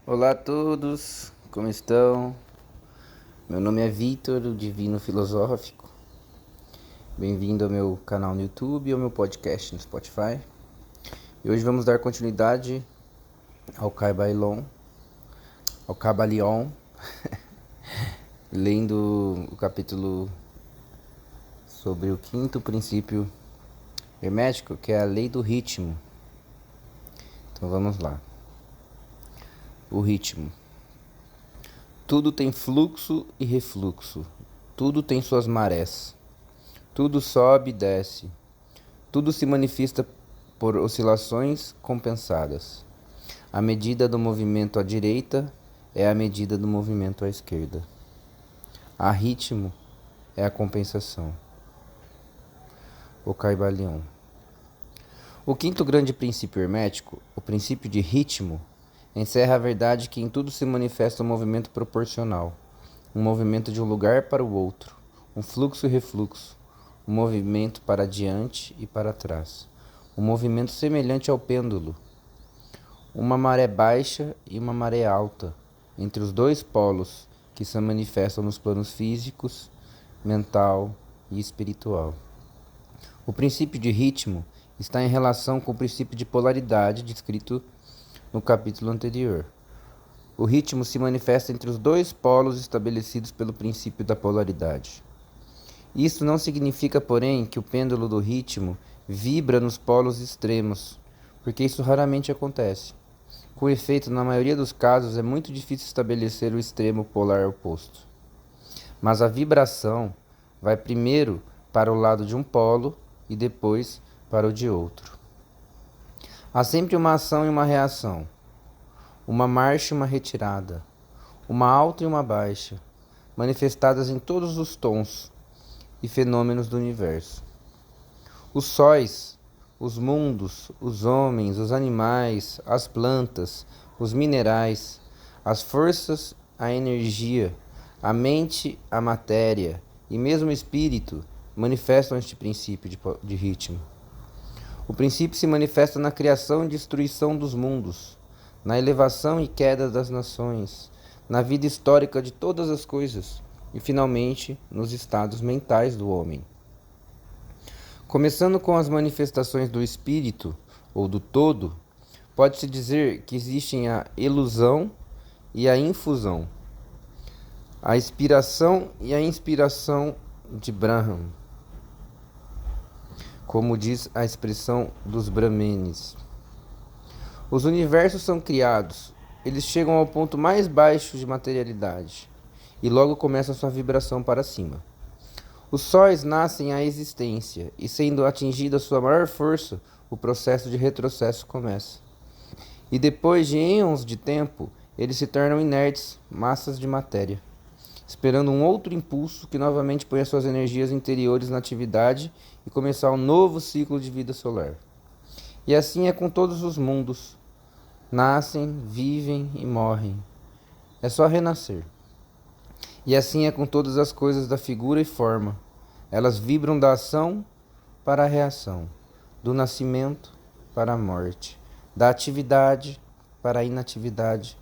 Olá a todos, como estão? Meu nome é Vitor, o Divino Filosófico. Bem-vindo ao meu canal no YouTube e ao meu podcast no Spotify. E hoje vamos dar continuidade ao Kybalion, lendo o capítulo sobre o quinto princípio hermético, que é a lei do ritmo. Então vamos lá. O ritmo. Tudo tem fluxo e refluxo. Tudo tem suas marés. Tudo sobe e desce. Tudo se manifesta por oscilações compensadas. A medida do movimento à direita é a medida do movimento à esquerda. A ritmo é a compensação. O Kybalion. O quinto grande princípio hermético, o princípio de ritmo, encerra a verdade que em tudo se manifesta um movimento proporcional, um movimento de um lugar para o outro, um fluxo e refluxo, um movimento para diante e para trás, um movimento semelhante ao pêndulo, uma maré baixa e uma maré alta, entre os dois polos que se manifestam nos planos físicos, mental e espiritual. O princípio de ritmo está em relação com o princípio de polaridade descrito no capítulo anterior. O ritmo se manifesta entre os dois polos estabelecidos pelo princípio da polaridade. Isso não significa, porém, que o pêndulo do ritmo vibra nos polos extremos, porque isso raramente acontece. Com efeito, na maioria dos casos, é muito difícil estabelecer o extremo polar oposto. Mas a vibração vai primeiro para o lado de um polo e depois para o de outro. Há sempre uma ação e uma reação, uma marcha e uma retirada, uma alta e uma baixa, manifestadas em todos os tons e fenômenos do universo. Os sóis, os mundos, os homens, os animais, as plantas, os minerais, as forças, a energia, a mente, a matéria e mesmo o espírito manifestam este princípio de ritmo. O princípio se manifesta na criação e destruição dos mundos, na elevação e queda das nações, na vida histórica de todas as coisas e, finalmente, nos estados mentais do homem. Começando com as manifestações do espírito, ou do todo, pode-se dizer que existem a elusão e a infusão, a expiração e a inspiração de Brahman, como diz a expressão dos Brahmanes. Os universos são criados, eles chegam ao ponto mais baixo de materialidade e logo começa sua vibração para cima. Os sóis nascem à existência e, sendo atingida sua maior força, o processo de retrocesso começa. E depois de éons de tempo, eles se tornam inertes, massas de matéria, esperando um outro impulso que novamente ponha suas energias interiores na atividade e começar um novo ciclo de vida solar. E assim é com todos os mundos. Nascem, vivem e morrem. É só renascer. E assim é com todas as coisas da figura e forma. Elas vibram da ação para a reação, do nascimento para a morte, da atividade para a inatividade,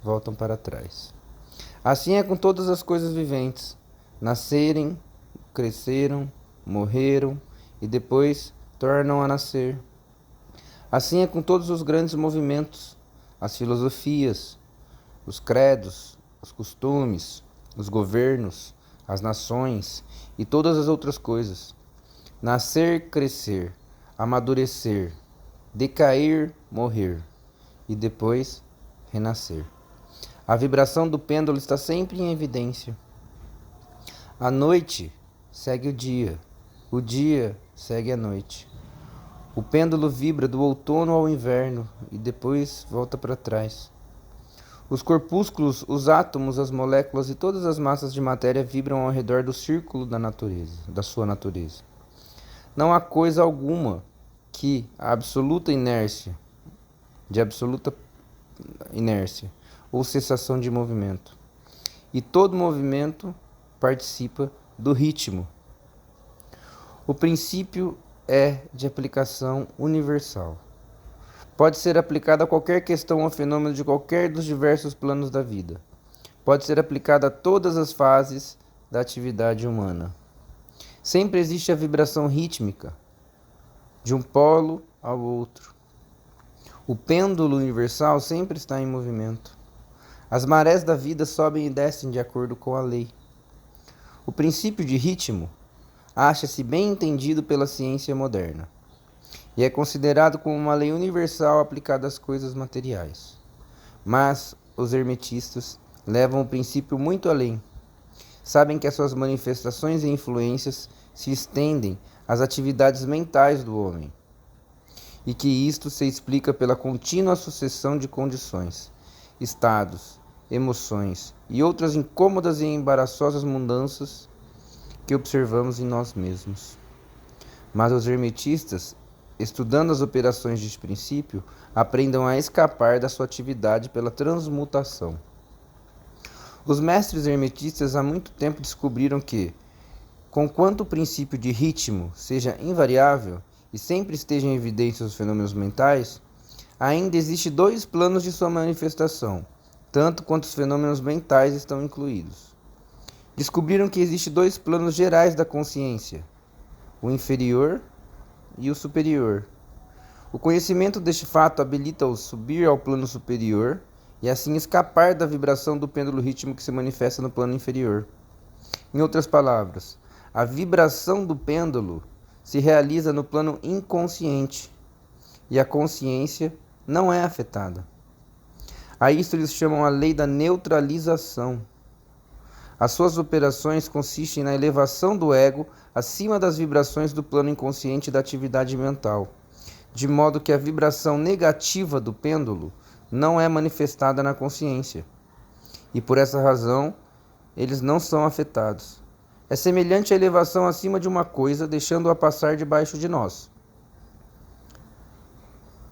voltam para trás. Assim é com todas as coisas viventes. Nascerem, cresceram, morreram e depois tornam a nascer. Assim é com todos os grandes movimentos, as filosofias, os credos, os costumes, os governos, as nações e todas as outras coisas. Nascer, crescer, amadurecer, decair, morrer e depois renascer. A vibração do pêndulo está sempre em evidência. A noite segue o dia segue a noite. O pêndulo vibra do outono ao inverno e depois volta para trás. Os corpúsculos, os átomos, as moléculas e todas as massas de matéria vibram ao redor do círculo da natureza, da sua natureza. Não há coisa alguma que a absoluta inércia ou cessação de movimento. E todo movimento participa do ritmo. O princípio é de aplicação universal. Pode ser aplicada a qualquer questão ou fenômeno de qualquer dos diversos planos da vida. Pode ser aplicada a todas as fases da atividade humana. Sempre existe a vibração rítmica de um polo ao outro. O pêndulo universal sempre está em movimento. As marés da vida sobem e descem de acordo com a lei. O princípio de ritmo acha-se bem entendido pela ciência moderna e é considerado como uma lei universal aplicada às coisas materiais. Mas os hermetistas levam o princípio muito além. Sabem que as suas manifestações e influências se estendem às atividades mentais do homem e que isto se explica pela contínua sucessão de condições, estados, emoções e outras incômodas e embaraçosas mudanças que observamos em nós mesmos. Mas os hermetistas, estudando as operações deste princípio, aprendem a escapar da sua atividade pela transmutação. Os mestres hermetistas há muito tempo descobriram que, conquanto o princípio de ritmo seja invariável e sempre esteja em evidência os fenômenos mentais, ainda existe dois planos de sua manifestação, tanto quanto os fenômenos mentais estão incluídos. Descobriram que existem dois planos gerais da consciência, o inferior e o superior. O conhecimento deste fato habilita-os a subir ao plano superior e assim escapar da vibração do pêndulo rítmico que se manifesta no plano inferior. Em outras palavras, a vibração do pêndulo se realiza no plano inconsciente e a consciência não é afetada. A isto eles chamam a lei da neutralização. As suas operações consistem na elevação do ego acima das vibrações do plano inconsciente da atividade mental, de modo que a vibração negativa do pêndulo não é manifestada na consciência, e por essa razão eles não são afetados. É semelhante à elevação acima de uma coisa, deixando-a passar debaixo de nós.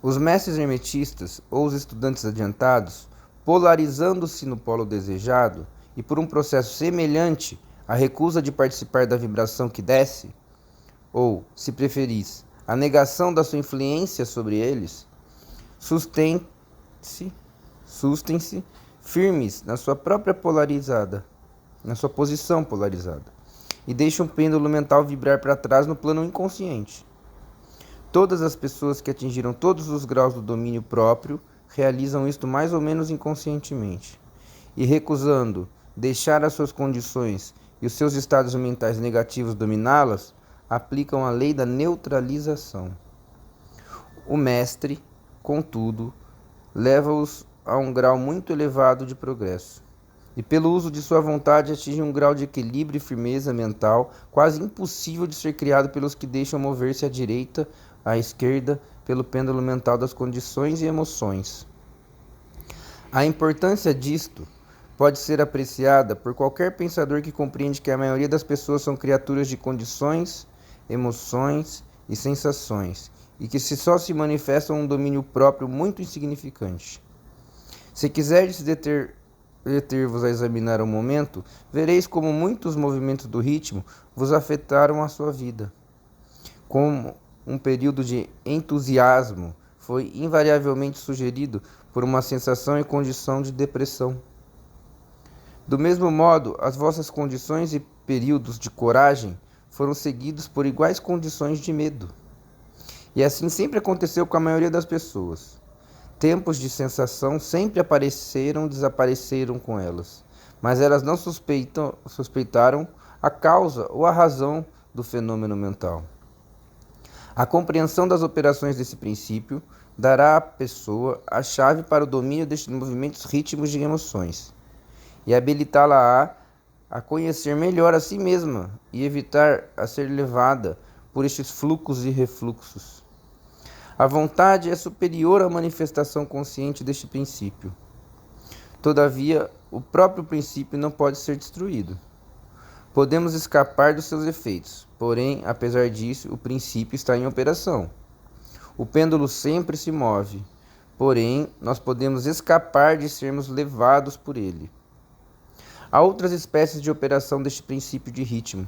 Os mestres hermetistas, ou os estudantes adiantados, polarizando-se no polo desejado, e por um processo semelhante à recusa de participar da vibração que desce, ou, se preferis, a negação da sua influência sobre eles, sustentem-se firmes na sua própria polarizada, na sua posição polarizada, e deixam o pêndulo mental vibrar para trás no plano inconsciente. Todas as pessoas que atingiram todos os graus do domínio próprio realizam isto mais ou menos inconscientemente, e recusando deixar as suas condições e os seus estados mentais negativos dominá-las, aplicam a lei da neutralização. O mestre, contudo, leva-os a um grau muito elevado de progresso, e pelo uso de sua vontade atinge um grau de equilíbrio e firmeza mental quase impossível de ser criado pelos que deixam mover-se à direita, à esquerda, pelo pêndulo mental das condições e emoções. A importância disto pode ser apreciada por qualquer pensador que compreende que a maioria das pessoas são criaturas de condições, emoções e sensações, e que só se manifestam um domínio próprio muito insignificante. Se quiserdes deter-vos a examinar um momento, vereis como muitos movimentos do ritmo vos afetaram a sua vida. Como um período de entusiasmo foi invariavelmente sugerido por uma sensação e condição de depressão. Do mesmo modo, as vossas condições e períodos de coragem foram seguidos por iguais condições de medo. E assim sempre aconteceu com a maioria das pessoas. Tempos de sensação sempre desapareceram com elas, mas elas não suspeitaram a causa ou a razão do fenômeno mental. A compreensão das operações desse princípio dará à pessoa a chave para o domínio destes movimentos rítmicos de emoções e habilitá-la a conhecer melhor a si mesma e evitar a ser levada por estes fluxos e refluxos. A vontade é superior à manifestação consciente deste princípio. Todavia, o próprio princípio não pode ser destruído. Podemos escapar dos seus efeitos, porém, apesar disso, o princípio está em operação. O pêndulo sempre se move, porém, nós podemos escapar de sermos levados por ele. Há outras espécies de operação deste princípio de ritmo,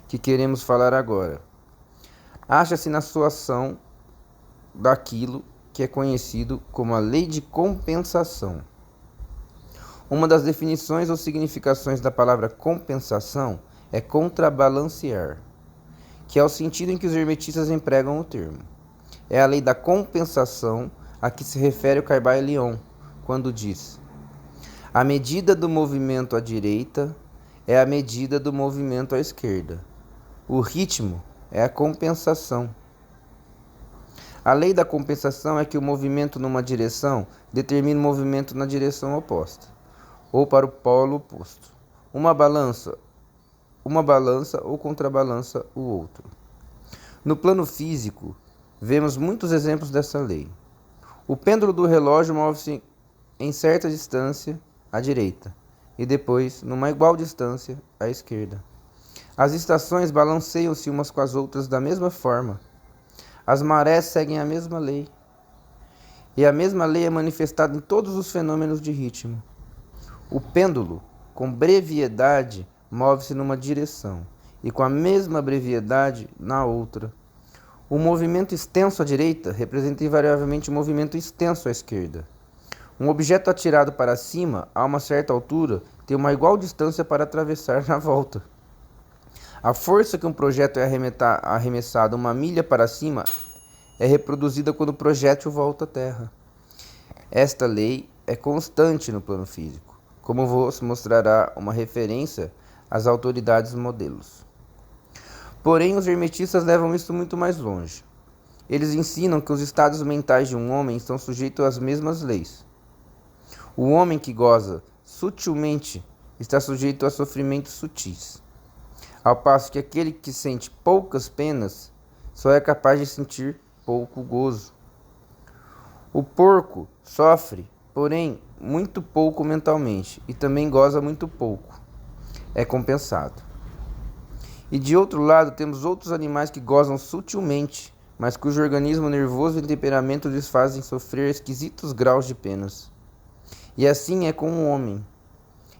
que queremos falar agora. Acha-se na sua ação daquilo que é conhecido como a lei de compensação. Uma das definições ou significações da palavra compensação é contrabalancear, que é o sentido em que os hermetistas empregam o termo. É a lei da compensação a que se refere o Caille-Lyon, quando diz: a medida do movimento à direita é a medida do movimento à esquerda. O ritmo é a compensação. A lei da compensação é que o movimento numa direção determina o movimento na direção oposta, ou para o polo oposto. Uma balança ou contrabalança o outro. No plano físico, vemos muitos exemplos dessa lei. O pêndulo do relógio move-se em certa distância à direita e depois, numa igual distância, à esquerda. As estações balanceiam-se umas com as outras da mesma forma. As marés seguem a mesma lei. E a mesma lei é manifestada em todos os fenômenos de ritmo. O pêndulo, com brevidade, move-se numa direção e com a mesma brevidade na outra. O movimento extenso à direita representa invariavelmente o movimento extenso à esquerda. Um objeto atirado para cima, a uma certa altura, tem uma igual distância para atravessar na volta. A força que um projétil é arremessado uma milha para cima é reproduzida quando o projétil volta à Terra. Esta lei é constante no plano físico, como vos mostrará uma referência às autoridades modelos. Porém, os hermetistas levam isso muito mais longe. Eles ensinam que os estados mentais de um homem estão sujeitos às mesmas leis. O homem que goza sutilmente está sujeito a sofrimentos sutis, ao passo que aquele que sente poucas penas só é capaz de sentir pouco gozo. O porco sofre, porém, muito pouco mentalmente e também goza muito pouco. É compensado. E de outro lado, temos outros animais que gozam sutilmente, mas cujo organismo nervoso e temperamento lhes fazem sofrer esquisitos graus de penas. E assim é com o homem.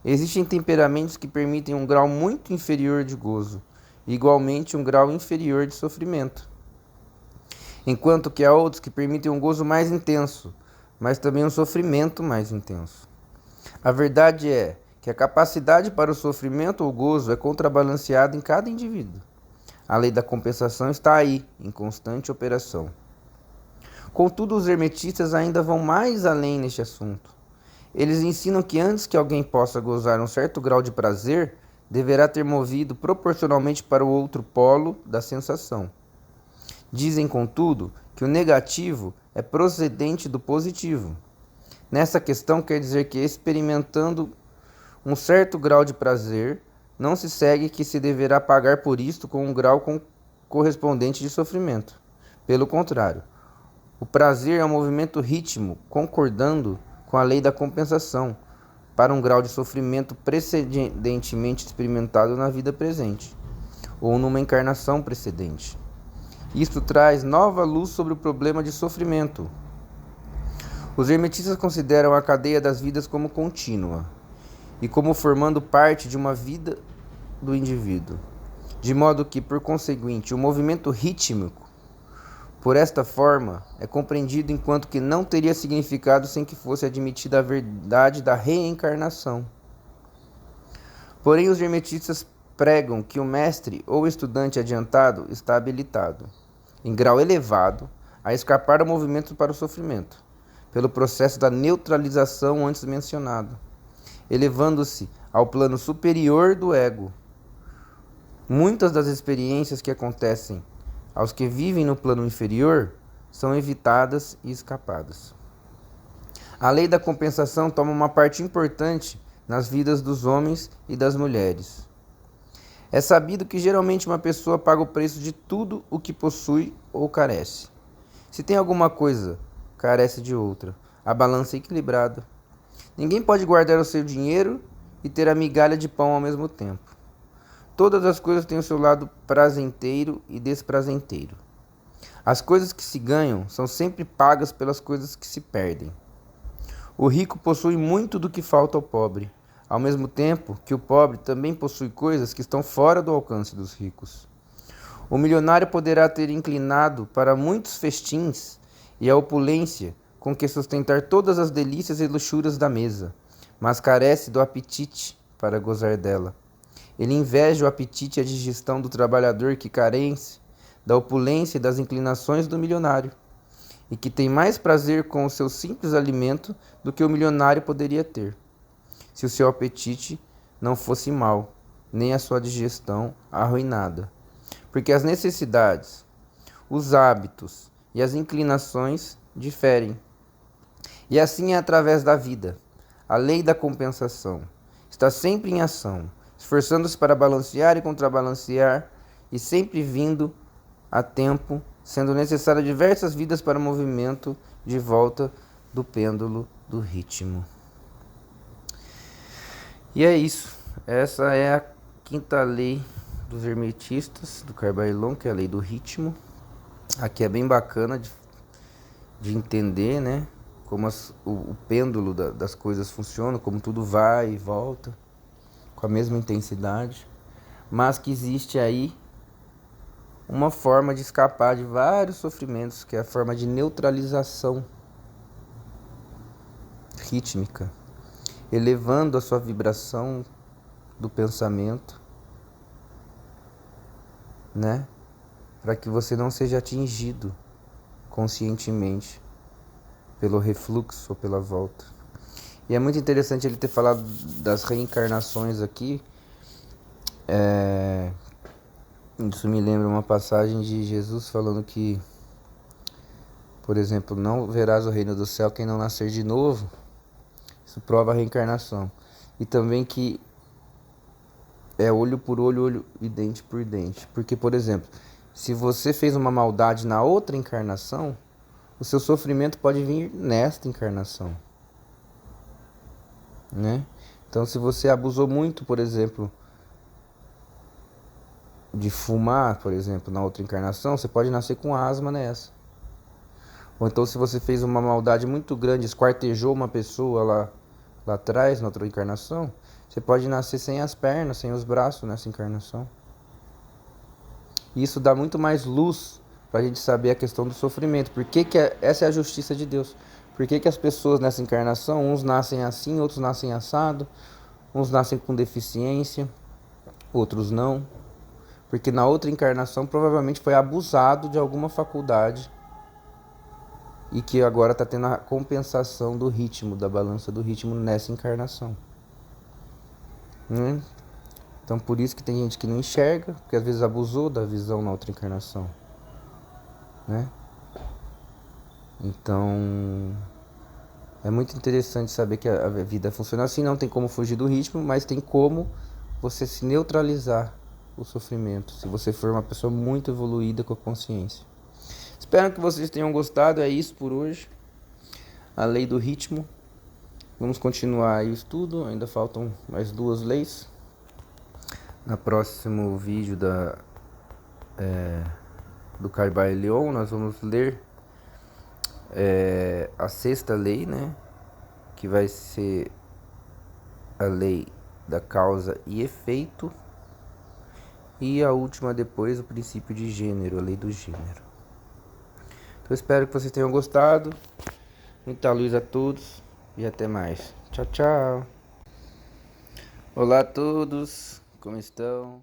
Existem temperamentos que permitem um grau muito inferior de gozo, e igualmente um grau inferior de sofrimento. Enquanto que há outros que permitem um gozo mais intenso, mas também um sofrimento mais intenso. A verdade é que a capacidade para o sofrimento ou gozo é contrabalanceada em cada indivíduo. A lei da compensação está aí, em constante operação. Contudo, os hermetistas ainda vão mais além neste assunto. Eles ensinam que antes que alguém possa gozar um certo grau de prazer, deverá ter movido proporcionalmente para o outro polo da sensação. Dizem, contudo, que o negativo é procedente do positivo. Nessa questão quer dizer que, experimentando um certo grau de prazer, não se segue que se deverá pagar por isto com um grau correspondente de sofrimento. Pelo contrário, o prazer é um movimento rítmico concordando com a lei da compensação para um grau de sofrimento precedentemente experimentado na vida presente ou numa encarnação precedente. Isto traz nova luz sobre o problema de sofrimento. Os hermetistas consideram a cadeia das vidas como contínua e como formando parte de uma vida do indivíduo, de modo que, por conseguinte, o movimento rítmico, por esta forma, é compreendido enquanto que não teria significado sem que fosse admitida a verdade da reencarnação. Porém, os hermetistas pregam que o mestre ou estudante adiantado está habilitado, em grau elevado, a escapar do movimento para o sofrimento, pelo processo da neutralização antes mencionado, elevando-se ao plano superior do ego. Muitas das experiências que acontecem aos que vivem no plano inferior são evitadas e escapadas. A lei da compensação toma uma parte importante nas vidas dos homens e das mulheres. É sabido que geralmente uma pessoa paga o preço de tudo o que possui ou carece. Se tem alguma coisa, carece de outra. A balança é equilibrada. Ninguém pode guardar o seu dinheiro e ter a migalha de pão ao mesmo tempo. Todas as coisas têm o seu lado prazenteiro e desprazenteiro. As coisas que se ganham são sempre pagas pelas coisas que se perdem. O rico possui muito do que falta ao pobre, ao mesmo tempo que o pobre também possui coisas que estão fora do alcance dos ricos. O milionário poderá ter inclinado para muitos festins e a opulência com que sustentar todas as delícias e luxúrias da mesa, mas carece do apetite para gozar dela. Ele inveja o apetite e a digestão do trabalhador que carece da opulência e das inclinações do milionário, e que tem mais prazer com o seu simples alimento do que o milionário poderia ter, se o seu apetite não fosse mau, nem a sua digestão arruinada. Porque as necessidades, os hábitos e as inclinações diferem. E assim é através da vida. A lei da compensação está sempre em ação, esforçando-se para balancear e contrabalancear, e sempre vindo a tempo, sendo necessário diversas vidas para o movimento de volta do pêndulo do ritmo. E é isso. Essa é a quinta lei dos hermetistas, do Carbailon, que é a lei do ritmo. Aqui é bem bacana de entender, né? Como o pêndulo das coisas funciona, como tudo vai e volta com a mesma intensidade, mas que existe aí uma forma de escapar de vários sofrimentos, que é a forma de neutralização rítmica, elevando a sua vibração do pensamento, né? Para que você não seja atingido conscientemente pelo refluxo ou pela volta. E é muito interessante ele ter falado das reencarnações aqui. Isso me lembra uma passagem de Jesus falando que, por exemplo, não verás o reino do céu quem não nascer de novo. Isso prova a reencarnação. E também que é olho por olho, olho e dente por dente. Porque, por exemplo, se você fez uma maldade na outra encarnação, o seu sofrimento pode vir nesta encarnação, né? Então, se você abusou muito, por exemplo, de fumar, por exemplo, na outra encarnação, você pode nascer com asma nessa. Ou então, se você fez uma maldade muito grande, esquartejou uma pessoa lá atrás, na outra encarnação, você pode nascer sem as pernas, sem os braços nessa encarnação. E isso dá muito mais luz para a gente saber a questão do sofrimento. Essa é a justiça de Deus. Por que as pessoas nessa encarnação, uns nascem assim, outros nascem assado, uns nascem com deficiência, outros não. Porque na outra encarnação provavelmente foi abusado de alguma faculdade e que agora está tendo a compensação do ritmo, da balança do ritmo nessa encarnação. Então por isso que tem gente que não enxerga, porque às vezes abusou da visão na outra encarnação, né? Então é muito interessante saber que a vida funciona assim, não tem como fugir do ritmo, mas tem como você se neutralizar o sofrimento, se você for uma pessoa muito evoluída com a consciência. Espero que vocês tenham gostado, é isso por hoje. A lei do ritmo. Vamos continuar aí o estudo, ainda faltam mais 2 leis. No próximo vídeo do Carbailon, nós vamos ler a 6ª lei, né? Que vai ser a lei da causa e efeito. E a última depois, o princípio de gênero, a lei do gênero. Então espero que vocês tenham gostado. Muita luz a todos e até mais. Tchau, tchau. Olá a todos, como estão?